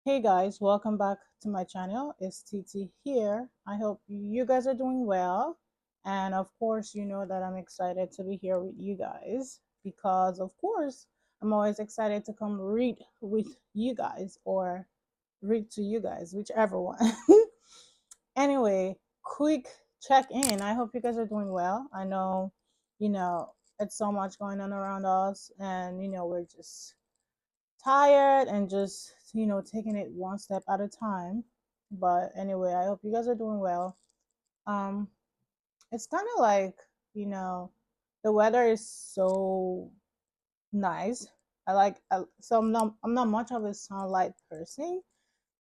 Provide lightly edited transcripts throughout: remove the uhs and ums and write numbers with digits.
Hey guys, welcome back to my channel. It's TT here. I hope you guys are doing well. And of course, you know that I'm excited to be here with you guys because, of course, I'm always excited to come read with you guys or read to you guys, whichever one. Anyway, quick check in. I hope you guys are doing well. I know, you know, it's so much going on around us, and, we're just tired and just taking it one step at a time. But anyway, I hope you guys are doing well. um it's kind of like, you know the weather is so nice. So I'm not much of a sunlight person.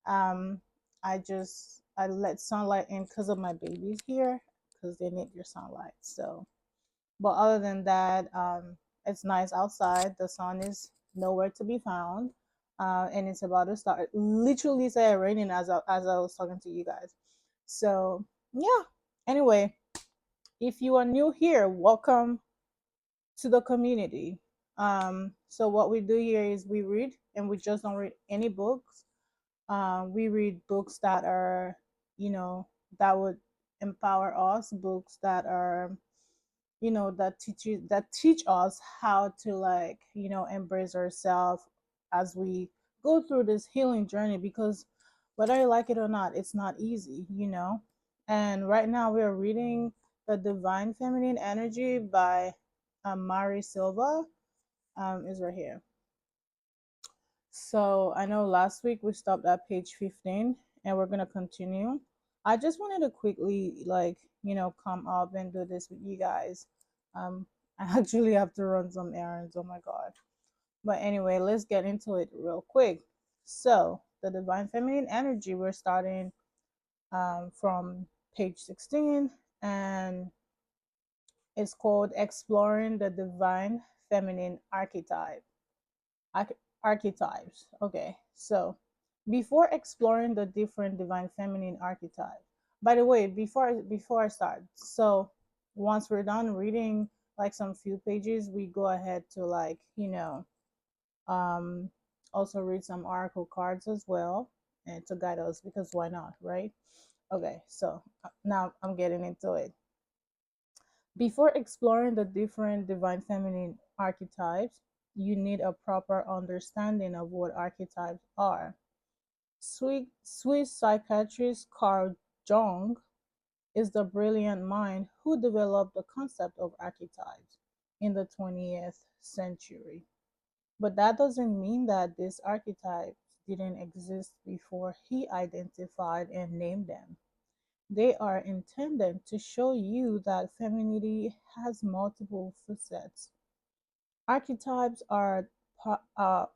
um I let sunlight in because of my babies here, because they need their sunlight. So, but other than that, it's nice outside. The sun is nowhere to be found, and it's about to start. It literally started raining as I was talking to you guys. So yeah. Anyway, if you are new here, welcome to the community. So what we do here is we read, and we just don't read any books. We read books that are, that would empower us, books that are, that teach us how to, like, embrace ourselves as we go through this healing journey, because whether you like it or not, it's not easy. And right now we're reading The Divine Feminine Energy by Mari Silva. Is right here. So I know last week we stopped at page 15, and we're gonna continue. I just wanted to quickly, like, come up and do this with you guys. I actually have to run some errands. Oh my god. But anyway, let's get into it real quick. So the Divine Feminine Energy, we're starting from page 16, and it's called Exploring the Divine Feminine Archetype. Archetypes. Okay, so before exploring the different divine feminine archetype. By the way, before I start, so once we're done reading like some few pages, we go ahead to, like, um also read some oracle cards as well, and to guide us, because why not, right? Okay, so now I'm getting into it. Before exploring the different divine feminine archetypes, you need a proper understanding of what archetypes are. Swiss psychiatrist Carl Jung is the brilliant mind who developed the concept of archetypes in the 20th century. But that doesn't mean that these archetypes didn't exist before he identified and named them. They are intended to show you that femininity has multiple facets. Archetypes are pa- uh,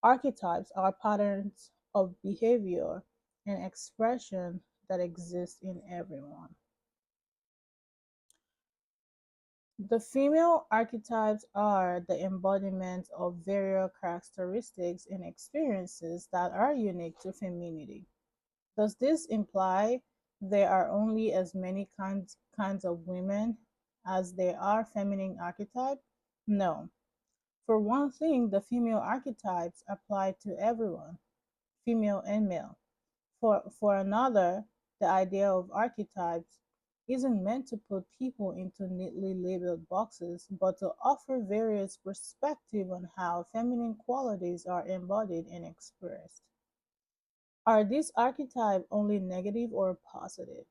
Archetypes are patterns of behavior and expression that exist in everyone. The female archetypes are the embodiment of various characteristics and experiences that are unique to femininity. Does this imply there are only as many kinds of women as there are feminine archetypes? No. For one thing, the female archetypes apply to everyone, female and male. For another, the idea of archetypes isn't meant to put people into neatly labeled boxes, but to offer various perspectives on how feminine qualities are embodied and expressed. Are these archetypes only negative or positive?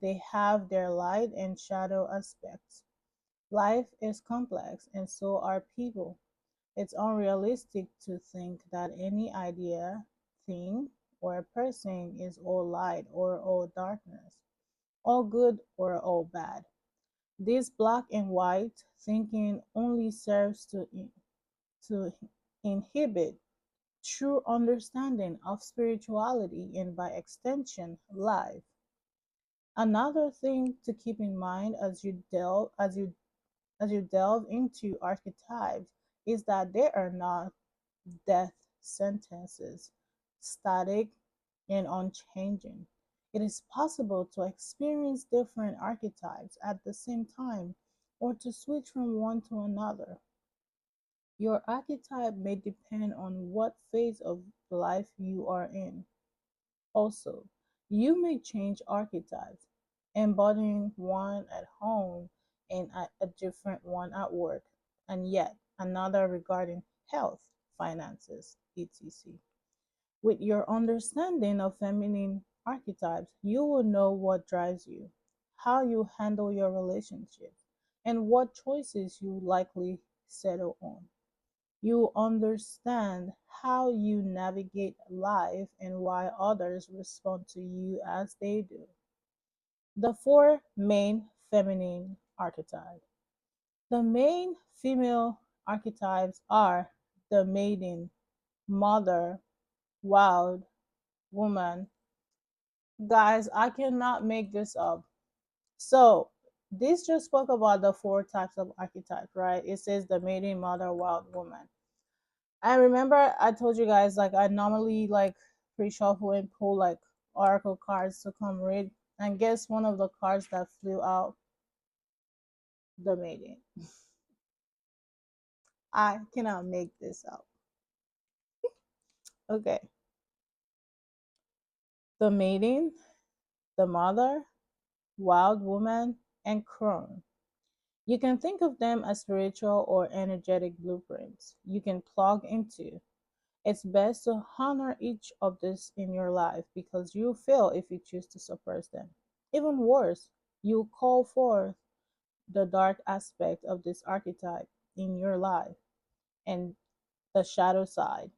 They have their light and shadow aspects. Life is complex, and so are people. It's unrealistic to think that any idea, thing, or person is all light or all darkness, all good or all bad. This black and white thinking only serves to inhibit true understanding of spirituality and, by extension, life. Another thing to keep in mind as you delve into archetypes is that they are not death sentences, static and unchanging. It is possible to experience different archetypes at the same time, or to switch from one to another. Your archetype may depend on what phase of life you are in. Also, you may change archetypes, embodying one at home and a different one at work, and yet another regarding health, finances, etc. With your understanding of feminine archetypes, you will know what drives you, how you handle your relationships, and what choices you likely settle on. You understand how you navigate life and why others respond to you as they do. The four main feminine archetypes. The main female archetypes are the maiden, mother, wild, woman. Guys, I cannot make this up. So, this just spoke about the four types of archetype, right? It says the maiden, mother, wild, woman. I remember I told you guys like I normally like pre-shuffle and pull like oracle cards to come read, and guess one of the cards that flew out, the maiden. I cannot make this up. Okay, the maiden, the mother, wild woman, and crone. You can think of them as spiritual or energetic blueprints you can plug into. It's best to honor each of these in your life because you fail if you choose to suppress them. Even worse, you call forth the dark aspect of this archetype in your life and the shadow side.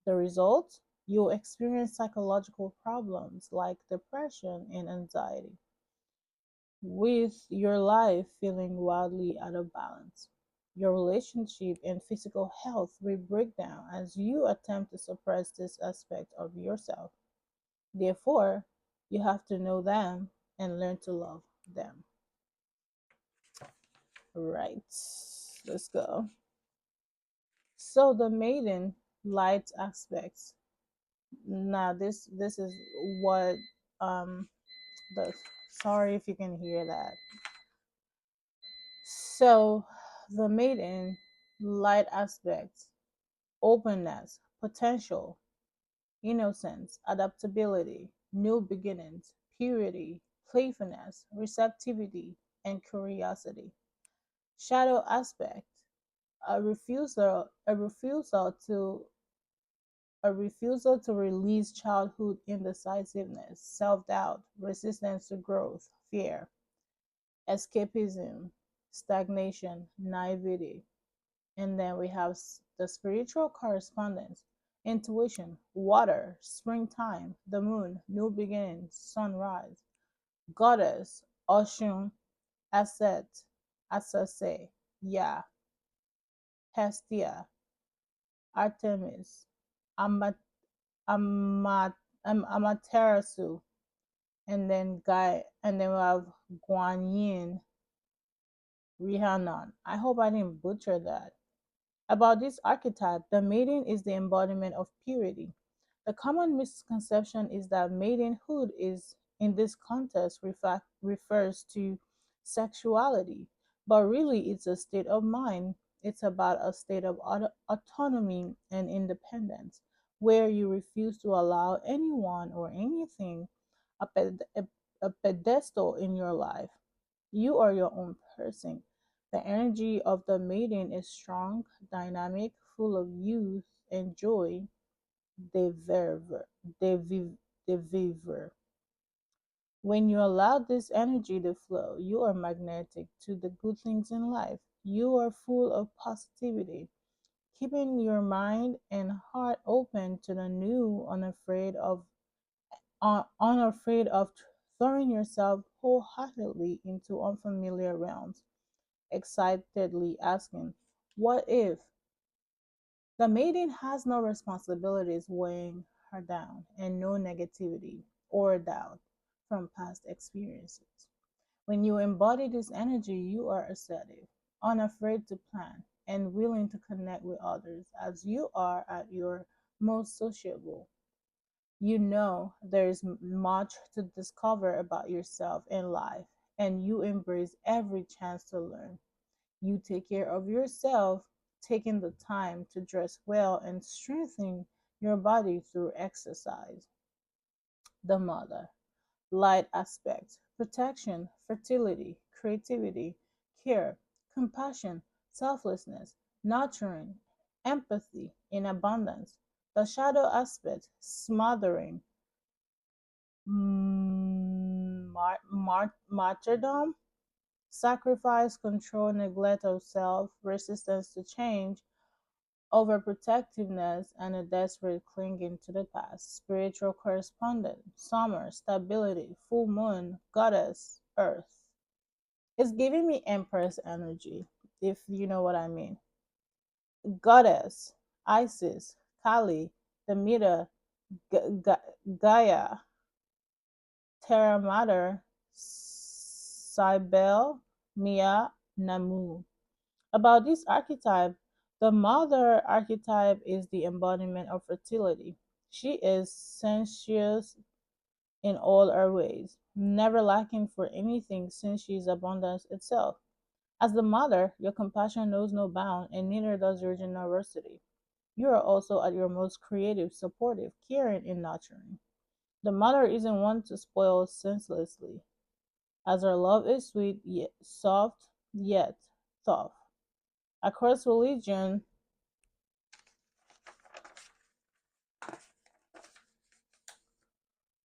The result? You'll experience psychological problems like depression and anxiety, with your life feeling wildly out of balance. Your relationship and physical health will break down as you attempt to suppress this aspect of yourself. Therefore, you have to know them and learn to love them. Right. Let's go. So the maiden light aspects. Now this is what the sorry if you can hear that. So the maiden light aspects, openness, potential, innocence, adaptability, new beginnings, purity, playfulness, receptivity, and curiosity. Shadow aspect, a refusal to release childhood indecisiveness, self-doubt, resistance to growth, fear, escapism, stagnation, naivety. And then we have the spiritual correspondence, intuition, water, springtime, the moon, new beginnings, sunrise, goddess, Oshun, Aset, Asase, Ya, Hestia, Artemis, Amat, Amat, Amaterasu, and then we have Guanyin, Rhiannon. I hope I didn't butcher that. About this archetype, the maiden is the embodiment of purity. The common misconception is that maidenhood is, in this context, refers to sexuality, but really it's a state of mind. It's about a state of autonomy and independence, where you refuse to allow anyone or anything a, a pedestal in your life. You are your own person. The energy of the maiden is strong, dynamic, full of youth and joy, de verve, de vivre. When you allow this energy to flow, you are magnetic to the good things in life. You are full of positivity, keeping your mind and heart open to the new, unafraid of throwing yourself wholeheartedly into unfamiliar realms, excitedly asking, "What if?" The maiden has no responsibilities weighing her down and no negativity or doubt from past experiences. When you embody this energy, you are assertive, unafraid to plan, and willing to connect with others as you are at your most sociable. You know there is much to discover about yourself and life, and you embrace every chance to learn. You take care of yourself taking the time to dress well and strengthen your body through exercise. The mother, light aspects, protection, fertility, creativity, care, compassion, selflessness, nurturing, empathy in abundance. The shadow aspect, smothering, martyrdom, sacrifice, control, neglect of self, resistance to change, overprotectiveness, and a desperate clinging to the past. Spiritual correspondent, summer, stability, full moon, goddess, earth. It's giving me Empress energy, if you know what I mean. Goddess, Isis, Kali, Demeter, Gaia, Terra Mater, Cybele, Mia, Namu. About this archetype, the mother archetype is the embodiment of fertility. She is sensuous in all her ways, never lacking for anything since she is abundance itself. As the mother, your compassion knows no bound, and neither does your generosity. You are also at your most creative, supportive, caring, and nurturing. The mother isn't one to spoil senselessly, as her love is sweet yet soft yet tough. Across religion,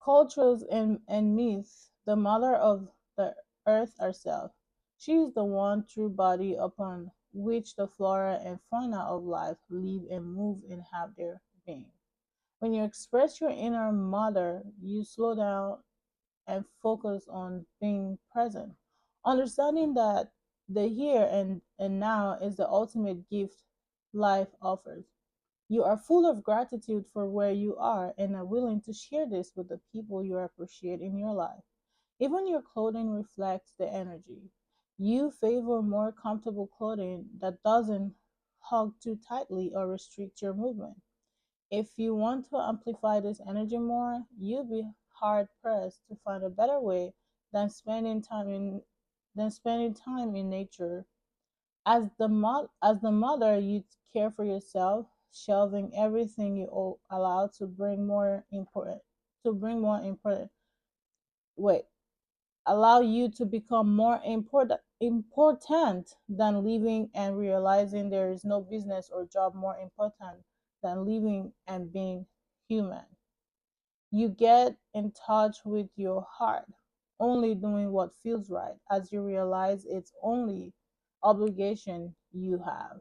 cultures, and myths, the mother of the earth herself. She is the one true body upon which the flora and fauna of life live and move and have their being. When you express your inner mother, you slow down and focus on being present, understanding that the here and now is the ultimate gift life offers. You are full of gratitude for where you are and are willing to share this with the people you appreciate in your life. Even your clothing reflects the energy. You favor more comfortable clothing that doesn't hug too tightly or restrict your movement. If you want to amplify this energy more, you'll be hard pressed to find a better way than spending time in nature. As the mother, you care for yourself, shelving everything you allow to bring more important wait allow you to become more important than living, and realizing there is no business or job more important than living and being human. You get in touch with your heart, only doing what feels right, as you realize it's the only obligation you have.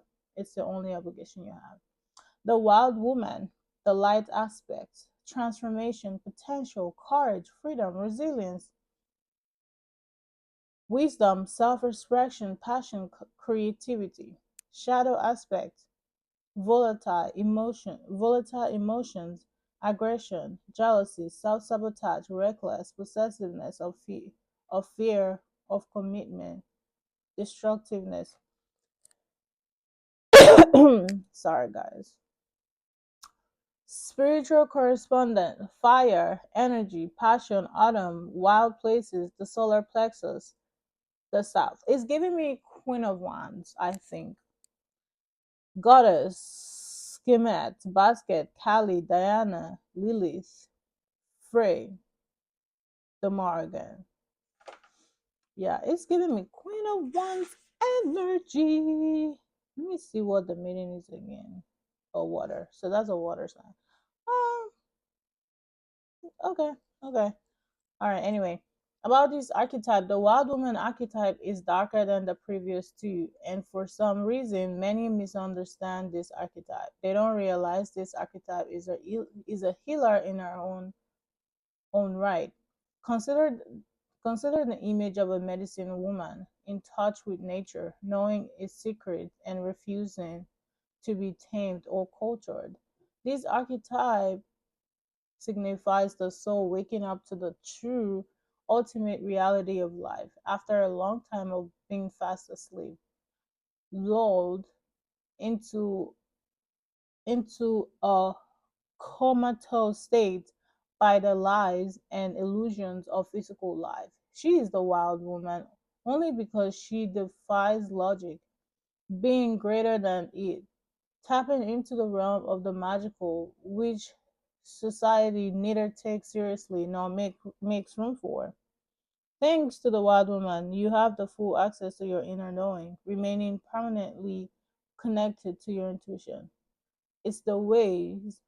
The wild woman, the light aspects, transformation, potential, courage, freedom, resilience, wisdom, self expression, passion, creativity. Shadow aspect, volatile emotions, aggression, jealousy, self sabotage, reckless, possessiveness of fear, of commitment, destructiveness. Sorry, guys. Spiritual correspondent, fire, energy, passion, autumn, wild places, the solar plexus, the south. It's giving me Queen of Wands, I think. Goddess, Skemet, Basket, Kali, Diana, Lilith, Frey, the Morrigan. Yeah, it's giving me Queen of Wands energy. Let me see what the meaning is again. Oh, water. So that's a water sign. Um, okay, okay. All right, anyway. About this archetype, the wild woman archetype is darker than the previous two, and for some reason, many misunderstand this archetype. They don't realize this archetype is a healer in her own right. Consider consider the image of a medicine woman in touch with nature, knowing its secret and refusing to be tamed or cultured. This archetype signifies the soul waking up to the true ultimate reality of life after a long time of being fast asleep, lulled into a comatose state by the lies and illusions of physical life. She is the wild woman only because she defies logic, being greater than it, tapping into the realm of the magical, which society neither takes seriously nor makes room for. Thanks to the wild woman, you have the full access to your inner knowing, remaining permanently connected to your intuition. It's the ways,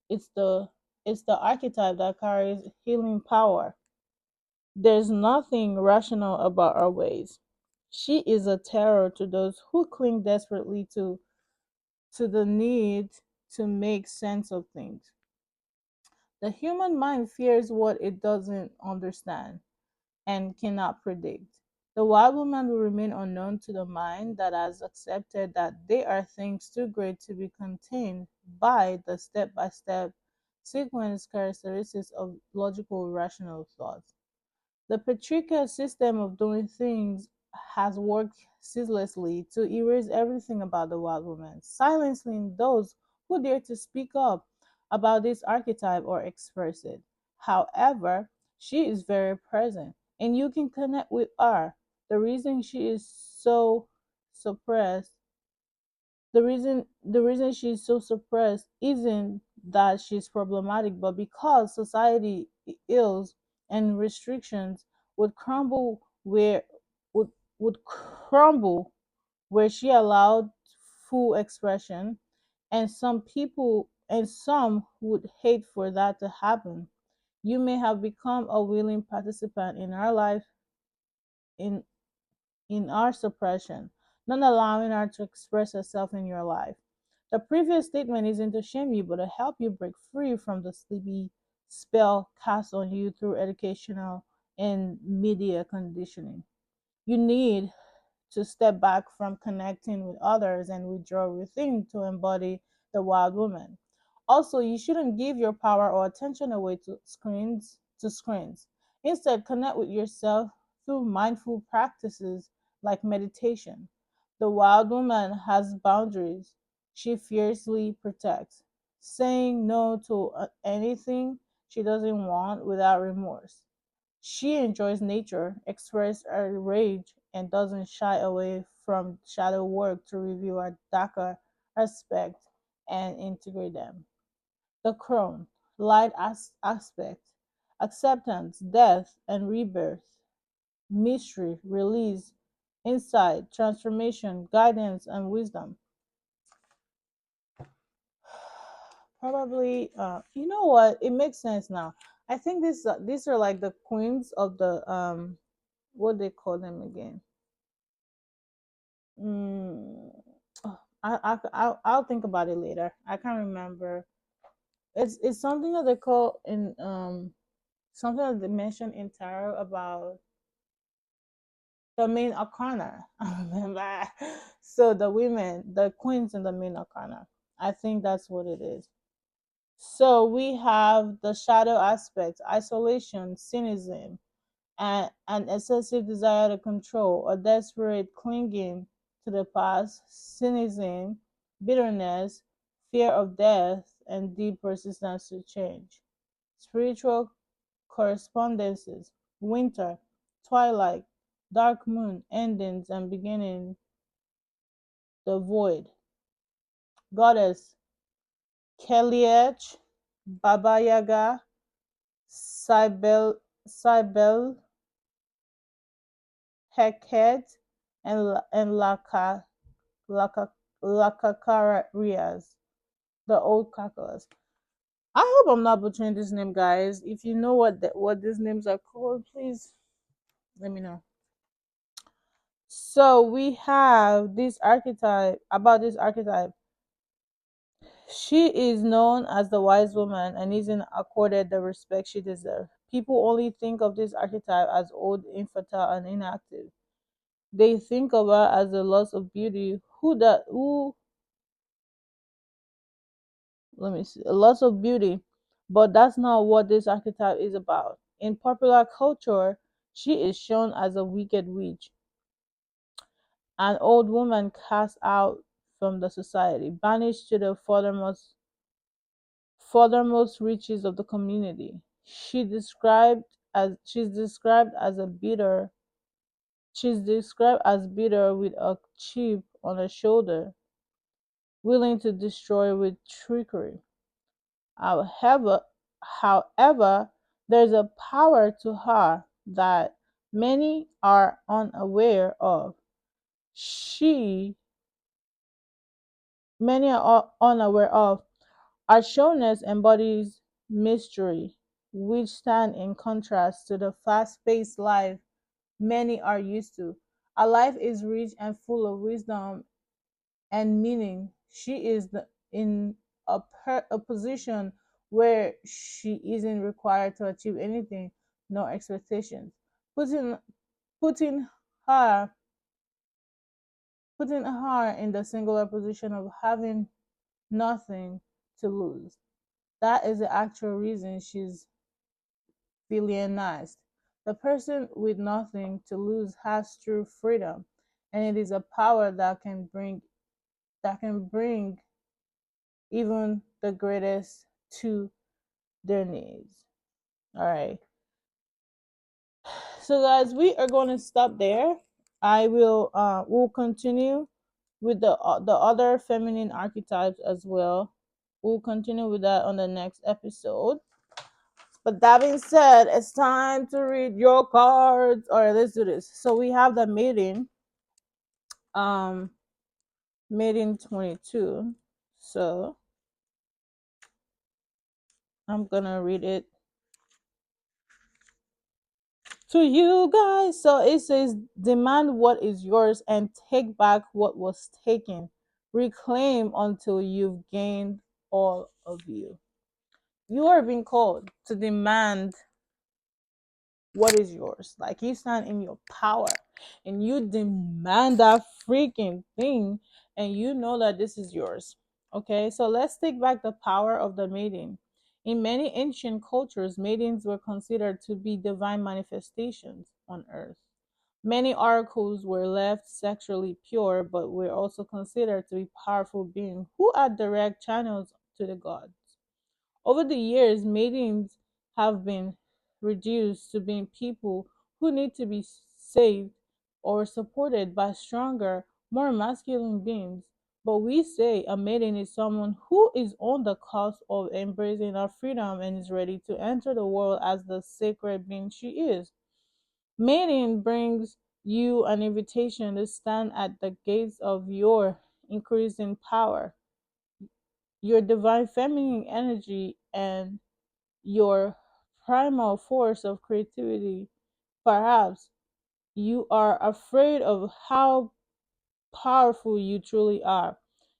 it's the it's the archetype that carries healing power. There's nothing rational about our ways. She is a terror to those who cling desperately to the need to make sense of things. The human mind fears what it doesn't understand and cannot predict. The wild woman will remain unknown to the mind that has accepted that they are things too great to be contained by the step by step sequence characteristics of logical rational thought. The patriarchal system of doing things has worked ceaselessly to erase everything about the wild woman, silencing those who dare to speak up about this archetype or express it. However, she is very present and you can connect with her. The reason she is so suppressed the reason she's so suppressed isn't that she's problematic, but because society ills and restrictions would crumble where would would crumble where she allowed full expression, and some would hate for that to happen. You may have become a willing participant in our life in in our suppression, not allowing her to express herself in your life. The previous statement isn't to shame you, but to help you break free from the sleepy spell cast on you through educational and media conditioning. You need to step back from connecting with others and withdraw within to embody the wild woman. Also, you shouldn't give your power or attention away to screens. Instead, connect with yourself through mindful practices like meditation. The wild woman has boundaries she fiercely protects, saying no to anything she doesn't want without remorse. She enjoys nature, expresses her rage, and doesn't shy away from shadow work to reveal her darker aspects and integrate them. The crown, light aspect, acceptance, death, and rebirth, mystery, release, insight, transformation, guidance, and wisdom. Probably, you know what? It makes sense now. I think these are like the queens of the what they call them again. Mm, oh, I'll think about it later. I can't remember. It's something that they call in something that they mention in tarot about the main arcana. I remember. So the women, the queens in the main arcana. I think that's what it is. So we have the shadow aspect, isolation, cynicism, and an excessive desire to control, a desperate clinging to the past, cynicism, bitterness, fear of death, and deep persistence to change. Spiritual correspondences, winter, twilight, dark moon, endings and beginning, the void. Goddess, Keliach, Baba Yaga, Cybele, Heket, and Lakakarias, the old Kakas. I hope I'm not butchering this name, guys. If you know what these names are called, please let me know. So we have this archetype about this archetype. She is known as the wise woman and isn't accorded the respect she deserves. People only think of this archetype as old, infertile, and inactive. They think of her as a loss of beauty who let me see, a loss of beauty, but that's not what this archetype is about. In popular culture, she is shown as a wicked witch, an old woman cast out from the society, banished to the furthermost reaches of the community. She's described as bitter with a chip on her shoulder, willing to destroy with trickery. However, however, there's a power to her that many are unaware of. She Many are unaware of. Our showness embodies mystery, which stand in contrast to the fast-paced life many are used to. Our life is rich and full of wisdom and meaning. She is in a position where she isn't required to achieve anything, no expectations, putting putting her putting her in the singular position of having nothing to lose. That is the actual reason she's villainized. The person with nothing to lose has true freedom, and it is a power that can bring even the greatest to their knees. All right. So guys, we are going to stop there. We'll continue with the other feminine archetypes as well. We'll continue with that on the next episode. But that being said, it's time to read your cards. All right, let's do this. So we have the um maiden 22. So I'm gonna read it to you guys. So it says, demand what is yours and take back what was taken. Reclaim until you've gained all of you. You are being called to demand what is yours. Like you stand in your power and you demand that freaking thing and you know that this is yours. Okay, so let's take back the power of the maiden. In many ancient cultures, maidens were considered to be divine manifestations on earth. Many oracles were left sexually pure, but were also considered to be powerful beings who are direct channels to the gods. Over the years, maidens have been reduced to being people who need to be saved or supported by stronger, more masculine beings. But we say a maiden is someone who is on the cusp of embracing her freedom and is ready to enter the world as the sacred being she is. Maiden brings you an invitation to stand at the gates of your increasing power, your divine feminine energy, and your primal force of creativity. Perhaps you are afraid of how powerful you truly are.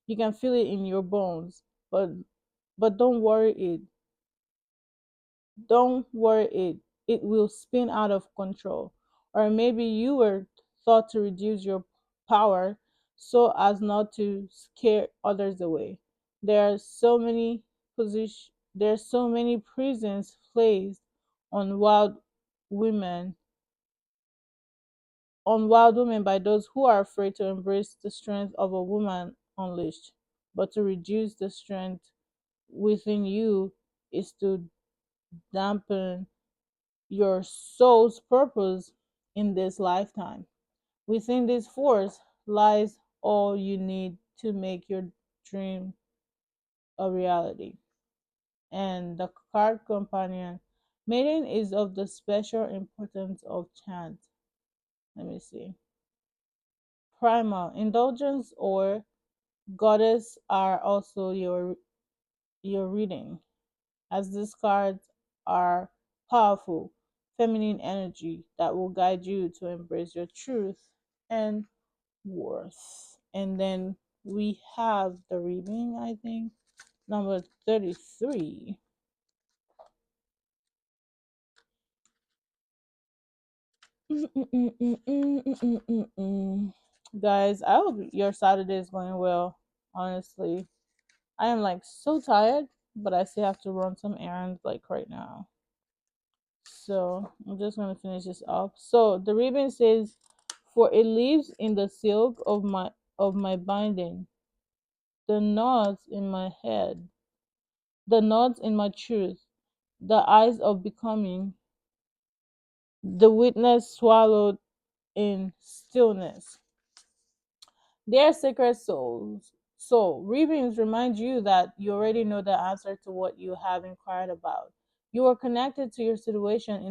You can feel it in your bones, but don't worry it will spin out of control. Or maybe you were thought to reduce your power so as not to scare others away. There are so many there's so many prisons placed on women wild women by those who are afraid to embrace the strength of a woman unleashed. But to reduce the strength within you is to dampen your soul's purpose in this lifetime. Within this force lies all you need to make your dream a reality. And the card companion, maiden is of the special importance of chant. Let me see. Primal, indulgence or goddess are also your reading, as these cards are powerful feminine energy that will guide you to embrace your truth and worth. And then we have the reading, I think, number 33. Guys, I hope your Saturday is going well. Honestly, I am like so tired, but I still have to run some errands like right now. So I'm just gonna finish this off. So the ribbon says, "For it lives in the silk of my binding, the knots in my head, the knots in my truth, the eyes of becoming, the witness swallowed in stillness." They are sacred souls. So, readings remind you that you already know the answer to what you have inquired about. You are connected to your situation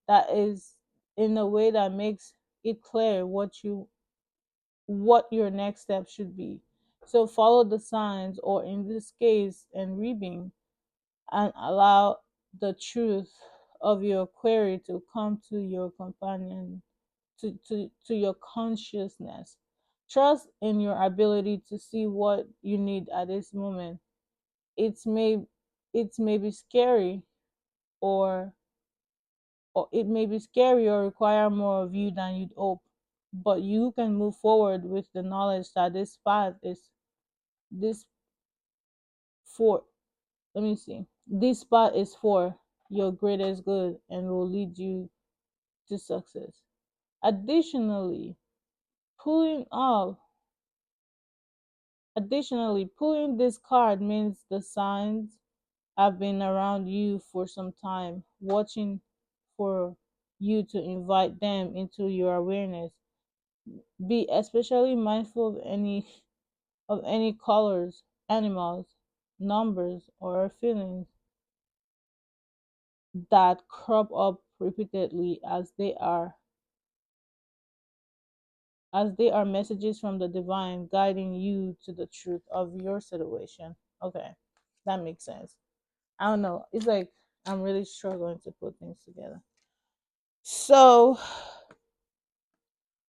that is in a way that makes it clear what your next step should be. So follow the signs, or in this case, and reading, and allow the truth of your query to come to your companion, to your consciousness. Trust in your ability to see what you need at this moment. It's may it may be scary, or it may be scary or require more of you than you'd hope, but you can move forward with the knowledge that this for let me see this spot is for your greatest good and will lead you to success. Additionally, pulling off pulling this card means the signs have been around you for some time, watching for you to invite them into your awareness. Be especially mindful of any colors, animals, numbers, or feelings that crop up repeatedly, as they are messages from the divine guiding you to the truth of your situation. Okay, that makes sense. I don't know. It's like I'm really struggling to put things together. So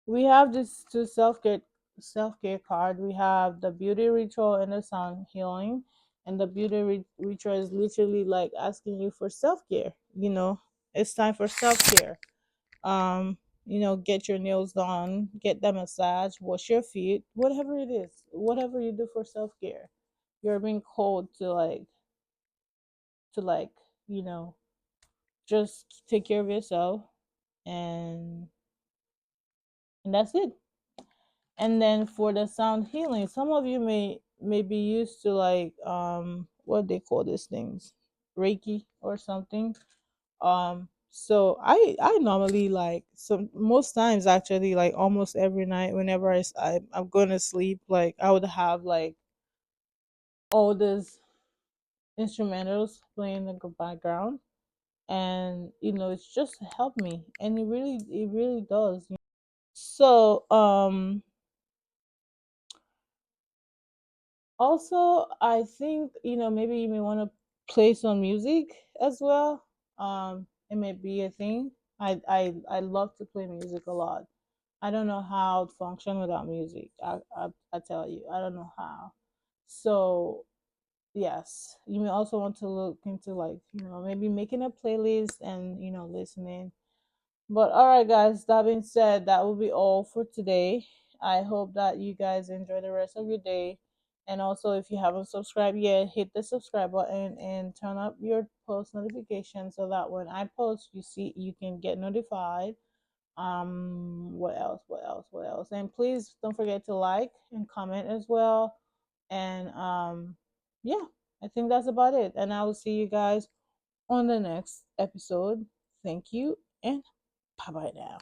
we have this two self care card. We have the beauty ritual and the sound healing. And the beauty ritual is literally like asking you for self-care. It's time for self-care. um get your nails done, get them massage, wash your feet, whatever it is, whatever you do for self-care. You're being called to you know just take care of yourself, and that's it. And then for the sound healing, some of you may be used to like what they call these things, Reiki or something. So I normally like, some most times actually, like almost every night whenever I'm going to sleep, like I would have like all these instrumentals playing in the background, and it's just helped me, and it really does. So also, I think, maybe you may want to play some music as well. It may be a thing. I love to play music a lot. I don't know how to function without music. I tell you, I don't know how. So yes, you may also want to look into, like, maybe making a playlist and listening. But all right, guys, that being said, that will be all for today. I hope that you guys enjoy the rest of your day. And also, if you haven't subscribed yet, hit the subscribe button and turn up your post notifications so that when I post, you can get notified. What else? What else? What else? And please don't forget to like and comment as well. And yeah, I think that's about it. And I will see you guys on the next episode. Thank you, and bye bye now.